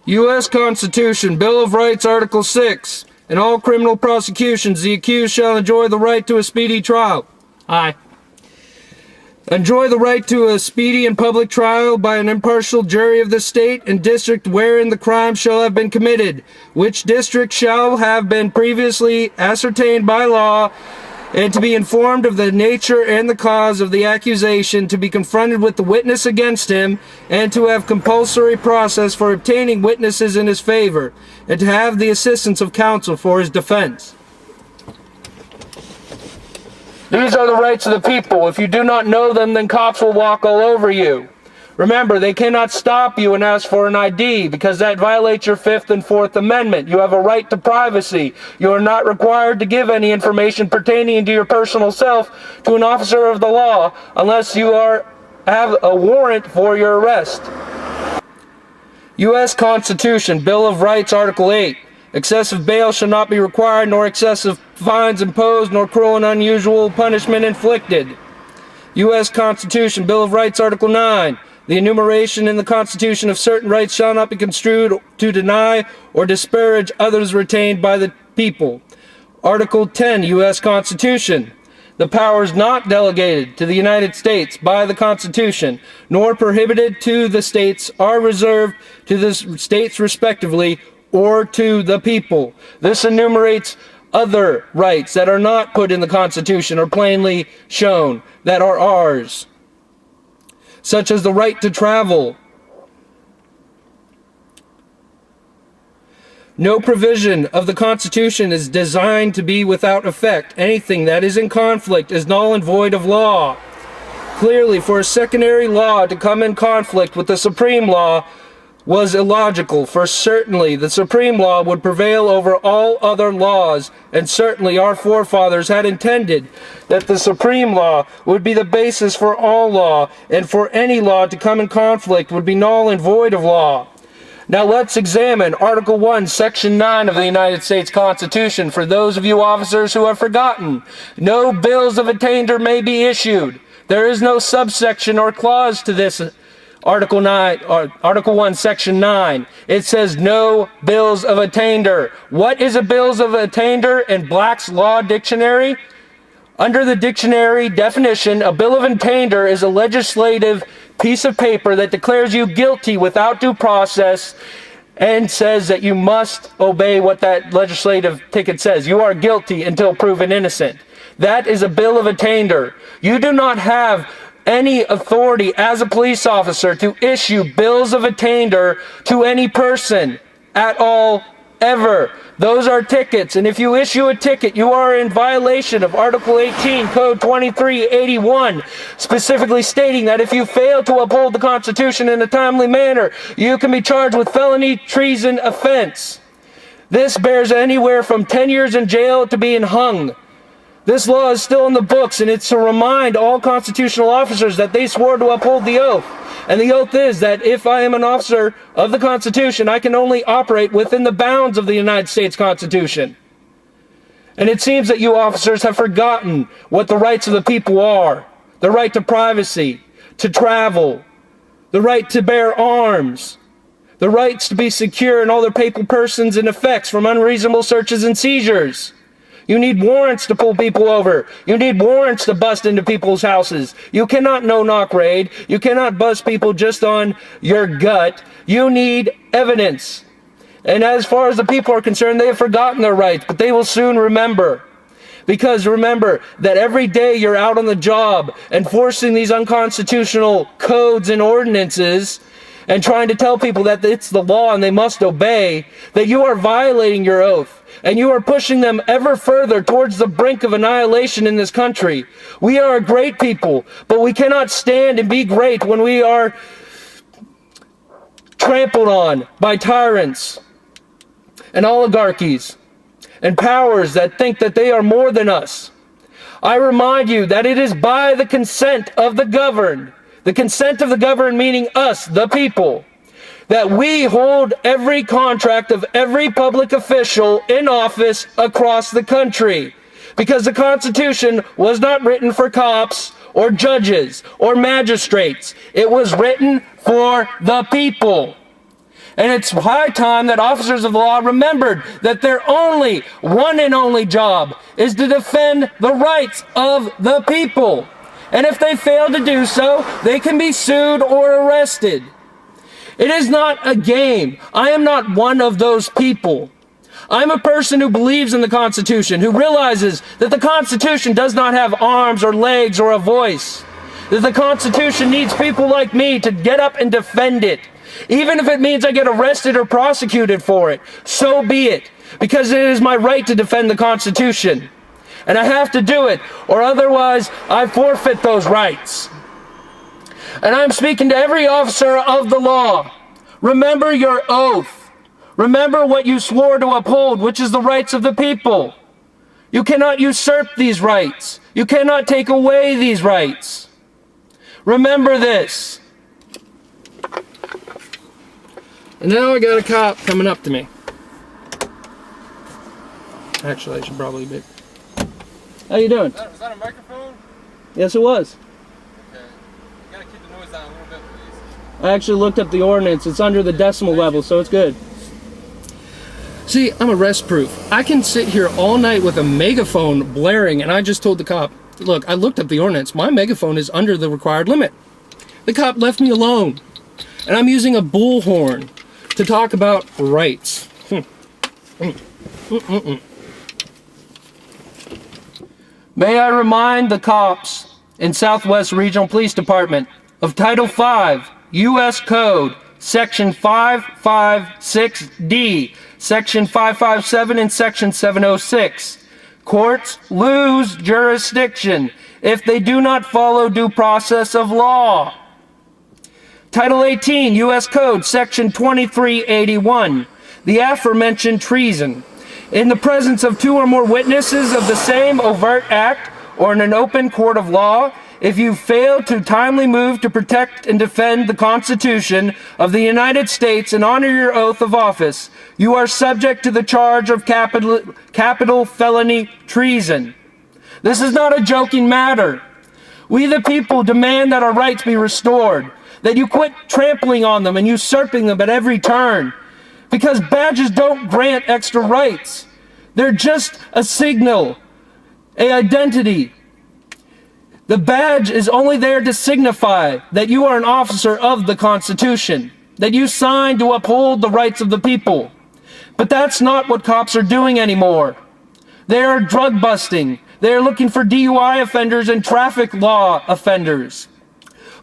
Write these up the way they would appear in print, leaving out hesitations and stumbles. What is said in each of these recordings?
U.S. Constitution, Bill of Rights, Article 6. In all criminal prosecutions, the accused shall enjoy the right to a speedy trial. Aye. Enjoy the right to a speedy and public trial by an impartial jury of the state and district wherein the crime shall have been committed, which district shall have been previously ascertained by law, and to be informed of the nature and the cause of the accusation, to be confronted with the witness against him, and to have compulsory process for obtaining witnesses in his favor, and to have the assistance of counsel for his defense. These are the rights of the people. If you do not know them, then cops will walk all over you. Remember, they cannot stop you and ask for an ID because that violates your 5th and 4th Amendment. You have a right to privacy. You are not required to give any information pertaining to your personal self to an officer of the law unless you have a warrant for your arrest. U.S. Constitution, Bill of Rights, Article 8. Excessive bail shall not be required, nor excessive fines imposed, nor cruel and unusual punishment inflicted. U.S. Constitution, Bill of Rights, Article 9. The enumeration in the Constitution of certain rights shall not be construed to deny or disparage others retained by the people. Article 10, U.S. Constitution. The powers not delegated to the United States by the Constitution, nor prohibited to the states, are reserved to the states respectively, or to the people. This enumerates other rights that are not put in the Constitution or plainly shown that are ours, such as the right to travel. No provision of the Constitution is designed to be without effect. Anything that is in conflict is null and void of law. Clearly, for a secondary law to come in conflict with the supreme law was illogical, for certainly the supreme law would prevail over all other laws, and certainly our forefathers had intended that the supreme law would be the basis for all law, and for any law to come in conflict would be null and void of law. Now let's examine Article 1, Section 9 of the United States Constitution for those of you officers who have forgotten. No bills of attainder may be issued. There is no subsection or clause to this Article 1, Section 9. It says no bills of attainder. What is a bills of attainder in Black's Law Dictionary? Under the dictionary definition, a bill of attainder is a legislative piece of paper that declares you guilty without due process and says that you must obey what that legislative ticket says. You are guilty until proven innocent. That is a bill of attainder. You do not have any authority as a police officer to issue bills of attainder to any person at all, ever. Those are tickets, and if you issue a ticket, you are in violation of Article 18, Code 2381, specifically stating that if you fail to uphold the Constitution in a timely manner, you can be charged with felony treason offense. This bears anywhere from 10 years in jail to being hung. This law is still in the books, and it's to remind all constitutional officers that they swore to uphold the oath. And the oath is that if I am an officer of the Constitution, I can only operate within the bounds of the United States Constitution. And it seems that you officers have forgotten what the rights of the people are. The right to privacy, to travel, the right to bear arms, the rights to be secure in all their papal persons and effects from unreasonable searches and seizures. You need warrants to pull people over. You need warrants to bust into people's houses. You cannot no-knock raid. You cannot bust people just on your gut. You need evidence. And as far as the people are concerned, they have forgotten their rights, but they will soon remember. Because remember that every day you're out on the job enforcing these unconstitutional codes and ordinances and trying to tell people that it's the law and they must obey, that you are violating your oath. And you are pushing them ever further towards the brink of annihilation in this country. We are a great people, but we cannot stand and be great when we are trampled on by tyrants and oligarchies and powers that think that they are more than us. I remind you that it is by the consent of the governed, the consent of the governed meaning us, the people, that we hold every contract of every public official in office across the country. Because the Constitution was not written for cops or judges or magistrates. It was written for the people. And it's high time that officers of the law remembered that their one and only job is to defend the rights of the people. And if they fail to do so, they can be sued or arrested. It is not a game. I am not one of those people. I'm a person who believes in the Constitution, who realizes that the Constitution does not have arms or legs or a voice. That the Constitution needs people like me to get up and defend it. Even if it means I get arrested or prosecuted for it, so be it. Because it is my right to defend the Constitution. And I have to do it, or otherwise I forfeit those rights. And I'm speaking to every officer of the law. Remember your oath. Remember what you swore to uphold, which is the rights of the people. You cannot usurp these rights. You cannot take away these rights. Remember this. And now I got a cop coming up to me. Actually, I should probably be. How you doing? Was that a microphone? Yes, it was. Okay. You gotta keep the noise down a little bit, please. I actually looked up the ordinance. It's under the decimal level, so it's good. See, I'm arrest proof. I can sit here all night with a megaphone blaring, and I just told the cop, look, I looked up the ordinance. My megaphone is under the required limit. The cop left me alone. And I'm using a bullhorn to talk about rights. May I remind the cops in Southwest Regional Police Department of Title V, U.S. Code, Section 556D, Section 557, and Section 706. Courts lose jurisdiction if they do not follow due process of law. Title 18, U.S. Code, Section 2381, the aforementioned treason. In the presence of two or more witnesses of the same overt act or in an open court of law, if you fail to timely move to protect and defend the Constitution of the United States and honor your oath of office, you are subject to the charge of capital felony treason. This is not a joking matter. We the people demand that our rights be restored, that you quit trampling on them and usurping them at every turn. Because badges don't grant extra rights. They're just a signal, an identity. The badge is only there to signify that you are an officer of the Constitution, that you signed to uphold the rights of the people. But that's not what cops are doing anymore. They are drug busting. They are looking for DUI offenders and traffic law offenders.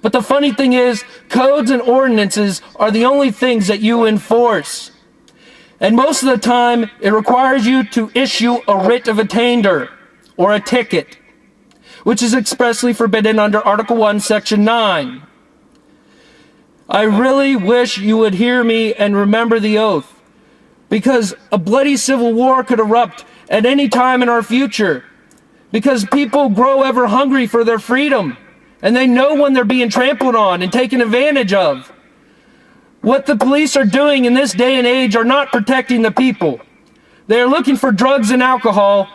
But the funny thing is, codes and ordinances are the only things that you enforce. And most of the time, it requires you to issue a writ of attainder, or a ticket, which is expressly forbidden under Article 1, Section 9. I really wish you would hear me and remember the oath, because a bloody civil war could erupt at any time in our future, because people grow ever hungry for their freedom. And they know when they're being trampled on and taken advantage of. What the police are doing in this day and age are not protecting the people. They are looking for drugs and alcohol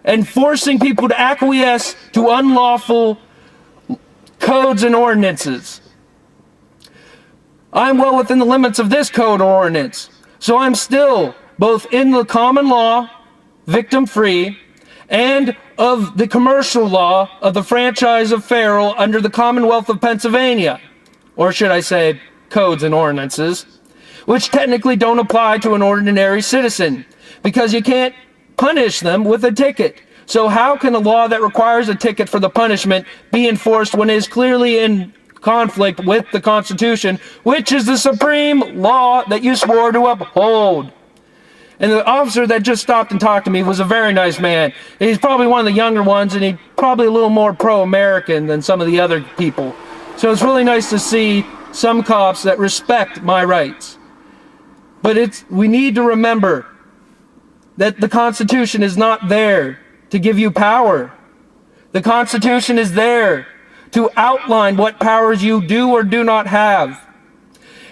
and forcing people to acquiesce to unlawful codes and ordinances. I'm well within the limits of this code or ordinance, so I'm still both in the common law, victim-free, and of the commercial law of the franchise of Farrell under the Commonwealth of Pennsylvania, or should I say, codes and ordinances, which technically don't apply to an ordinary citizen, because you can't punish them with a ticket. So how can a law that requires a ticket for the punishment be enforced when it is clearly in conflict with the Constitution, which is the supreme law that you swore to uphold? And the officer that just stopped and talked to me was a very nice man. He's probably one of the younger ones, and he's probably a little more pro-American than some of the other people. So it's really nice to see some cops that respect my rights. But we need to remember that the Constitution is not there to give you power. The Constitution is there to outline what powers you do or do not have.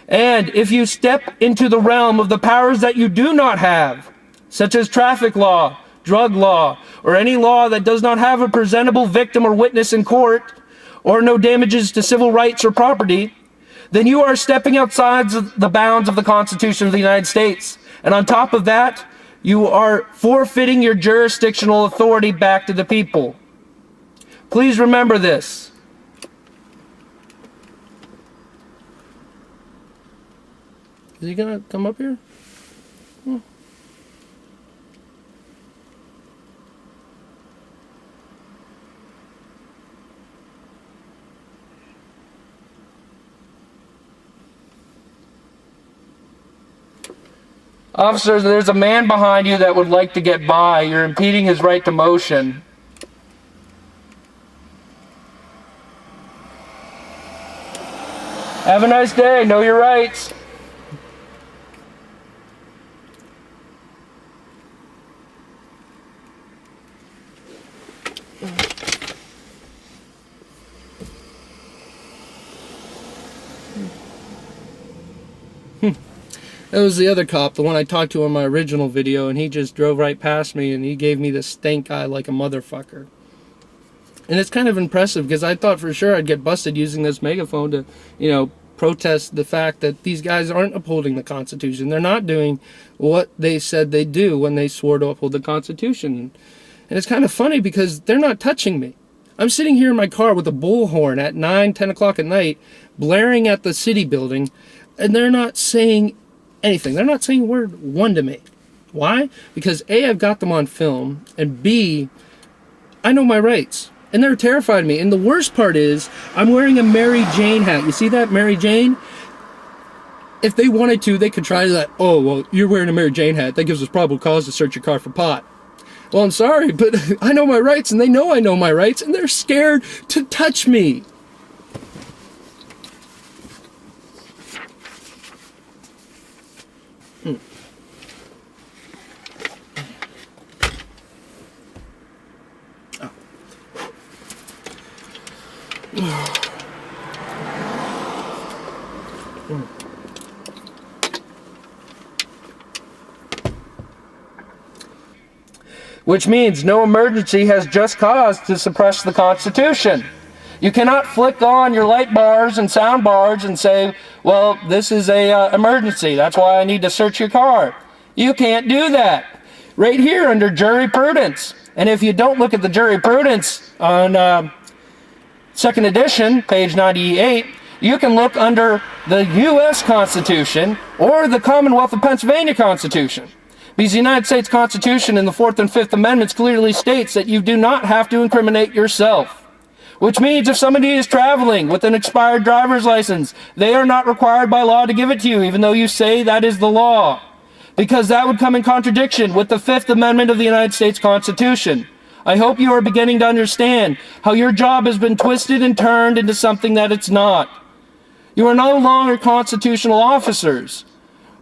And if you step into the realm of the powers that you do not have, such as traffic law, drug law, or any law that does not have a presentable victim or witness in court, or no damages to civil rights or property, then you are stepping outside the bounds of the Constitution of the United States. And on top of that, you are forfeiting your jurisdictional authority back to the people. Please remember this. Is he gonna come up here? Officers, there's a man behind you that would like to get by. You're impeding his right to motion. Have a nice day. Know your rights. That was the other cop, the one I talked to in my original video, and he just drove right past me and he gave me the stink eye like a motherfucker. And it's kind of impressive because I thought for sure I'd get busted using this megaphone to, you know, protest the fact that these guys aren't upholding the Constitution. They're not doing what they said they'd do when they swore to uphold the Constitution. And it's kind of funny because they're not touching me. I'm sitting here in my car with a bullhorn at 9, 10 o'clock at night, blaring at the city building, and they're not saying anything. They're not saying word one to me. Why? Because A, I've got them on film, and B, I know my rights. And they're terrified of me. And the worst part is, I'm wearing a Mary Jane hat. You see that, Mary Jane? If they wanted to, they could try that. Oh, well, you're wearing a Mary Jane hat. That gives us probable cause to search your car for pot. Well, I'm sorry, but I know my rights, and they know I know my rights, and they're scared to touch me. Which means no emergency has just cause to suppress the Constitution. You cannot flick on your light bars and sound bars and say, well, this is a emergency, that's why I need to search your car. You can't do that. Right here under jurisprudence. And if you don't look at the jurisprudence on second edition, page 98, you can look under the U.S. Constitution or the Commonwealth of Pennsylvania Constitution. Because the United States Constitution in the 4th and 5th Amendments clearly states that you do not have to incriminate yourself. Which means if somebody is traveling with an expired driver's license, they are not required by law to give it to you, even though you say that is the law. Because that would come in contradiction with the 5th Amendment of the United States Constitution. I hope you are beginning to understand how your job has been twisted and turned into something that it's not. You are no longer constitutional officers.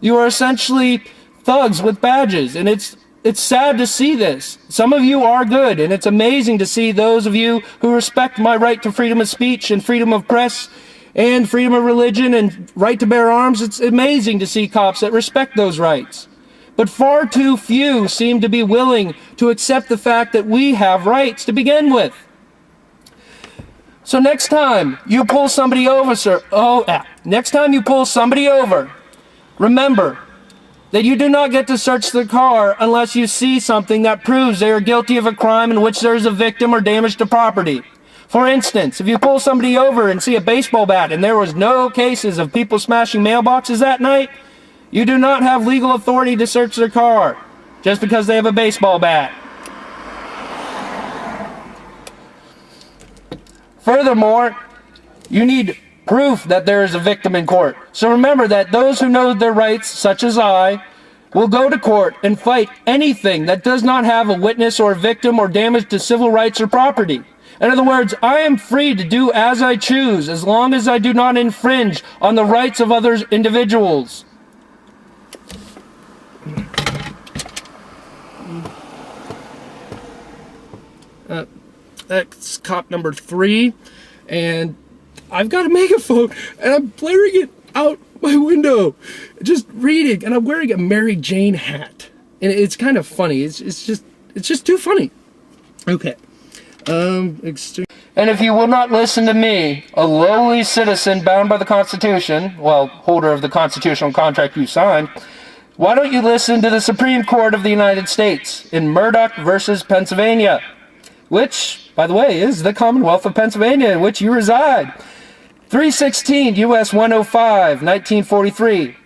You are essentially thugs with badges, and it's sad to see this. Some of you are good, and it's amazing to see those of you who respect my right to freedom of speech and freedom of press and freedom of religion and right to bear arms. It's amazing to see cops that respect those rights. But far too few seem to be willing to accept the fact that we have rights to begin with. So next time you pull somebody over, remember that you do not get to search the car unless you see something that proves they are guilty of a crime in which there is a victim or damage to property. For instance, if you pull somebody over and see a baseball bat and there was no cases of people smashing mailboxes that night, you do not have legal authority to search their car just because they have a baseball bat. Furthermore, you need proof that there is a victim in court. So remember that those who know their rights, such as I, will go to court and fight anything that does not have a witness or a victim or damage to civil rights or property. In other words, I am free to do as I choose as long as I do not infringe on the rights of other individuals. That's cop number 3, and I've got a megaphone, and I'm blaring it out my window, just reading, and I'm wearing a Mary Jane hat, and it's kind of funny. It's just too funny. Okay, And if you will not listen to me, a lowly citizen bound by the Constitution, well, holder of the constitutional contract you signed, why don't you listen to the Supreme Court of the United States in Murdoch versus Pennsylvania, which, by the way, is the Commonwealth of Pennsylvania in which you reside. 316 U.S. 105, 1943.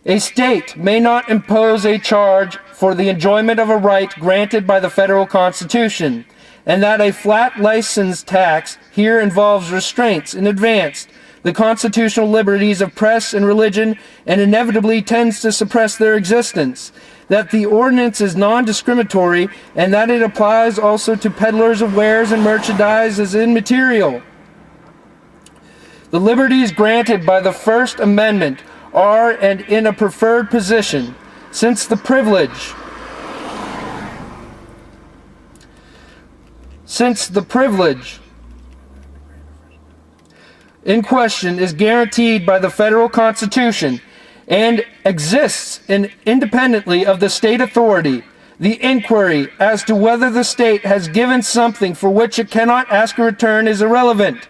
A state may not impose a charge for the enjoyment of a right granted by the federal Constitution, and that a flat license tax here involves restraints in advance the constitutional liberties of press and religion and inevitably tends to suppress their existence, that the ordinance is non-discriminatory, and that it applies also to peddlers of wares and merchandise is immaterial. The liberties granted by the First Amendment are and in a preferred position, since the privilege in question is guaranteed by the federal Constitution and exists independently of the state authority. The inquiry as to whether the state has given something for which it cannot ask a return is irrelevant.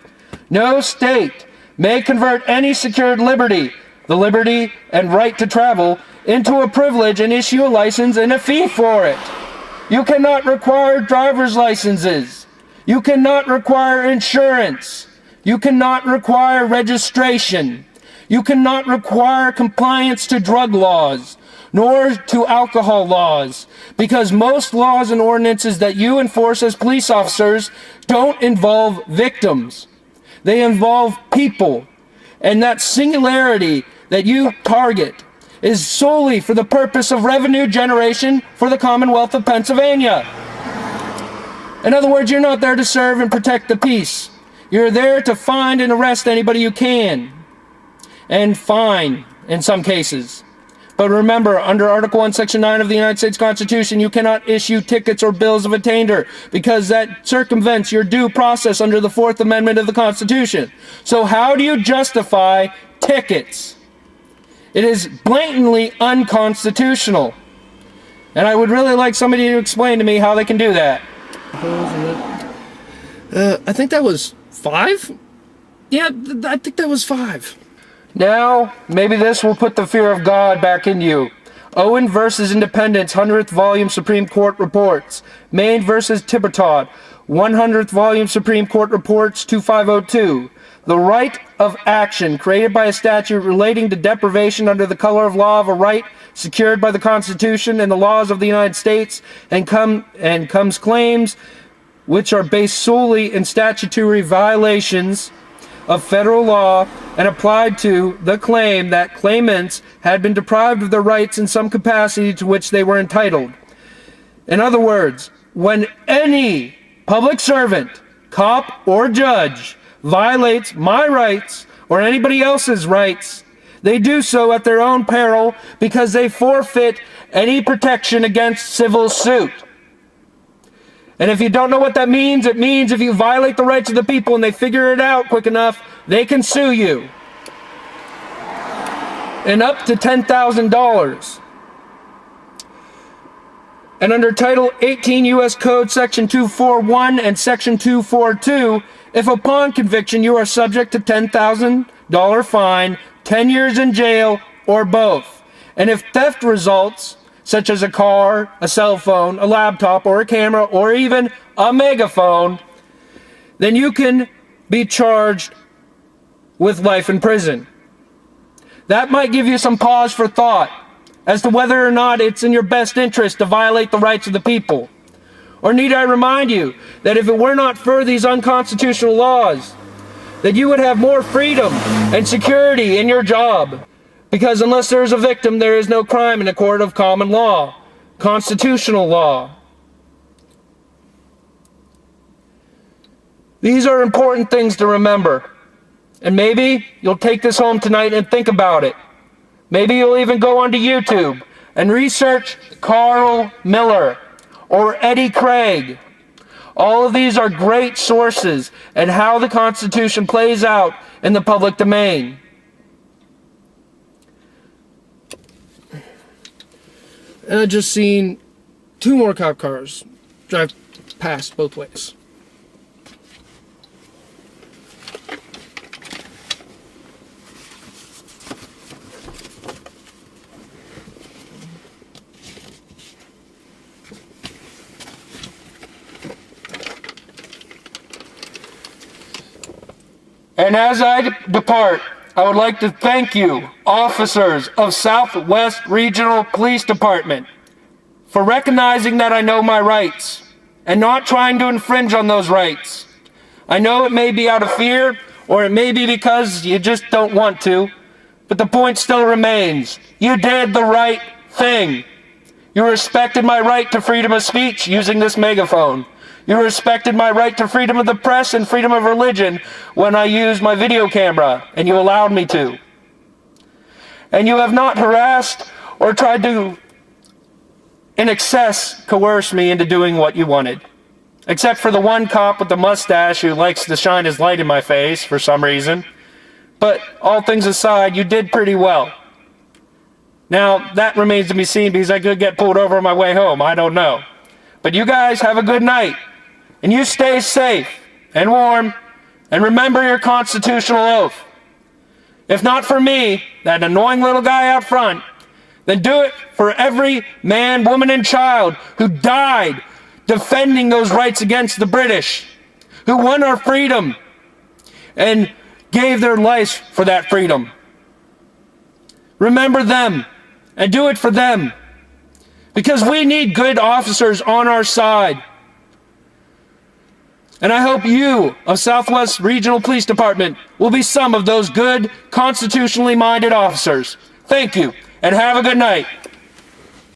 No state may convert any secured liberty, the liberty and right to travel, into a privilege and issue a license and a fee for it. You cannot require driver's licenses. You cannot require insurance. You cannot require registration. You cannot require compliance to drug laws, nor to alcohol laws, because most laws and ordinances that you enforce as police officers don't involve victims. They involve people, and that singularity that you target is solely for the purpose of revenue generation for the Commonwealth of Pennsylvania. In other words, you're not there to serve and protect the peace. You're there to find and arrest anybody you can, and fine in some cases. But remember, under Article 1, Section 9 of the United States Constitution, you cannot issue tickets or bills of attainder because that circumvents your due process under the Fourth Amendment of the Constitution. So how do you justify tickets? It is blatantly unconstitutional. And I would really like somebody to explain to me how they can do that. I think that was 5? Yeah, I think that was 5. Now, maybe this will put the fear of God back in you. Owen versus Independence, 100th volume Supreme Court Reports. Maine versus Tibertot, 100th volume Supreme Court Reports, 2502. The right of action created by a statute relating to deprivation under the color of law of a right secured by the Constitution and the laws of the United States and comes claims which are based solely in statutory violations of federal law and applied to the claim that claimants had been deprived of their rights in some capacity to which they were entitled. In other words, when any public servant, cop, or judge violates my rights or anybody else's rights, they do so at their own peril because they forfeit any protection against civil suit. And if you don't know what that means, it means if you violate the rights of the people and they figure it out quick enough, they can sue you. And up to $10,000. And under Title 18 U.S. Code Section 241 and Section 242, if upon conviction you are subject to $10,000 fine, 10 years in jail, or both. And if theft results, such as a car, a cell phone, a laptop, or a camera, or even a megaphone, then you can be charged with life in prison. That might give you some pause for thought as to whether or not it's in your best interest to violate the rights of the people. Or need I remind you that if it were not for these unconstitutional laws, that you would have more freedom and security in your job. Because unless there is a victim, there is no crime in a court of common law, constitutional law. These are important things to remember. And maybe you'll take this home tonight and think about it. Maybe you'll even go onto YouTube and research Carl Miller or Eddie Craig. All of these are great sources and how the Constitution plays out in the public domain. And I just seen 2 more cop cars drive past both ways. And as I depart, I would like to thank you, officers of Southwest Regional Police Department, for recognizing that I know my rights and not trying to infringe on those rights. I know it may be out of fear, or it may be because you just don't want to, but the point still remains. You did the right thing. You respected my right to freedom of speech using this megaphone. You respected my right to freedom of the press and freedom of religion when I used my video camera, and you allowed me to. And you have not harassed or tried to, in excess, coerce me into doing what you wanted. Except for the one cop with the mustache who likes to shine his light in my face for some reason. But all things aside, you did pretty well. Now, that remains to be seen because I could get pulled over on my way home. I don't know. But you guys have a good night. And you stay safe and warm. And remember your constitutional oath. If not for me, that annoying little guy out front, then do it for every man, woman, and child who died defending those rights against the British, who won our freedom and gave their lives for that freedom. Remember them and do it for them, because we need good officers on our side. And I hope you of Southwest Regional Police Department will be some of those good, constitutionally minded officers. Thank you, and have a good night.